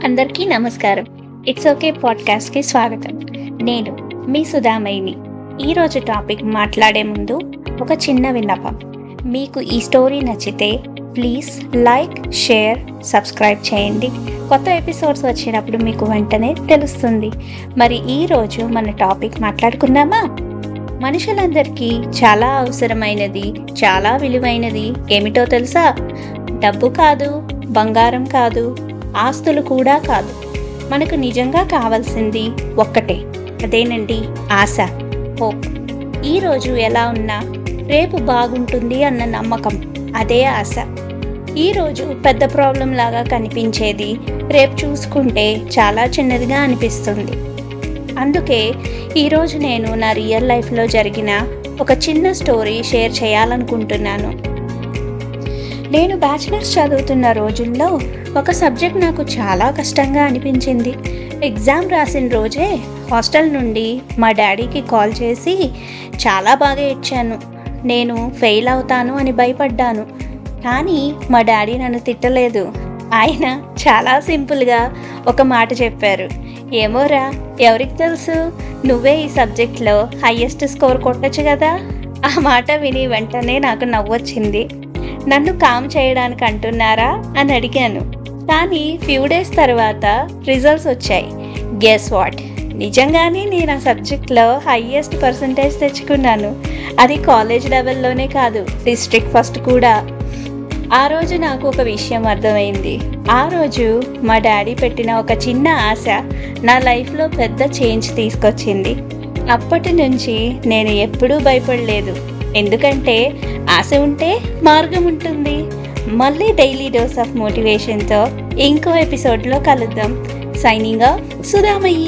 అందరికీ నమస్కారం. It's okay పాడ్కాస్ట్కి స్వాగతం. నేను మీ సుధామయిని. ఈరోజు టాపిక్ మాట్లాడే ముందు ఒక చిన్న విన్నపం. మీకు ఈ స్టోరీ నచ్చితే ప్లీజ్ లైక్, షేర్, సబ్స్క్రైబ్ చేయండి. కొత్త ఎపిసోడ్స్ వచ్చినప్పుడు మీకు వెంటనే తెలుస్తుంది. మరి ఈరోజు మన టాపిక్ మాట్లాడుకుందామా? మనుషులందరికీ చాలా అవసరమైనది, చాలా విలువైనది ఏమిటో తెలుసా? డబ్బు కాదు, బంగారం కాదు, ఆస్తులు కూడా కాదు. మనకు నిజంగా కావాల్సింది ఒక్కటే, అదేనండి ఆశ, హోప్. ఈరోజు ఎలా ఉన్నా రేపు బాగుంటుంది అన్న నమ్మకం, అదే ఆశ. ఈరోజు పెద్ద ప్రాబ్లం లాగా కనిపించేది రేపు చూసుకుంటే చాలా చిన్నదిగా అనిపిస్తుంది. అందుకే ఈరోజు నేను నా రియల్ లైఫ్లో జరిగిన ఒక చిన్న స్టోరీ షేర్ చేయాలనుకుంటున్నాను. నేను బ్యాచిలర్స్ చదువుతున్న రోజుల్లో ఒక సబ్జెక్ట్ నాకు చాలా కష్టంగా అనిపించింది. ఎగ్జామ్ రాసిన రోజే హాస్టల్ నుండి మా డాడీకి కాల్ చేసి చాలా బాగా ఏడ్చాను. నేను ఫెయిల్ అవుతాను అని భయపడ్డాను. కానీ మా డాడీ నన్ను తిట్టలేదు. ఆయన చాలా సింపుల్గా ఒక మాట చెప్పారు. ఏమోరా, ఎవరికి తెలుసు, నువ్వే ఈ సబ్జెక్ట్లో హైయెస్ట్ స్కోర్ కొట్టచ్చు కదా. ఆ మాట విని వెంటనే నాకు నవ్వొచ్చింది. నన్ను కామ్ చేయడానికి అంటున్నారా అని అడిగాను. కానీ ఫ్యూ డేస్ తర్వాత రిజల్ట్స్ వచ్చాయి. గెస్ వాట్, నిజంగానే నేను ఆ సబ్జెక్ట్లో హైయెస్ట్ పర్సంటేజ్ తెచ్చుకున్నాను. అది కాలేజ్ లెవెల్లోనే కాదు, డిస్ట్రిక్ట్ ఫస్ట్ కూడా. ఆ రోజు నాకు ఒక విషయం అర్థమైంది. ఆ రోజు మా డాడీ పెట్టిన ఒక చిన్న ఆశ నా లైఫ్లో పెద్ద చేంజ్ తీసుకొచ్చింది. అప్పటి నుంచి నేను ఎప్పుడూ భయపడలేదు. ఎందుకంటే ఆశ ఉంటే మార్గం ఉంటుంది. మళ్ళీ డైలీ డోస్ ఆఫ్ మోటివేషన్తో ఇంకో ఎపిసోడ్లో కలుద్దాం. Signing off, Sudhamayi.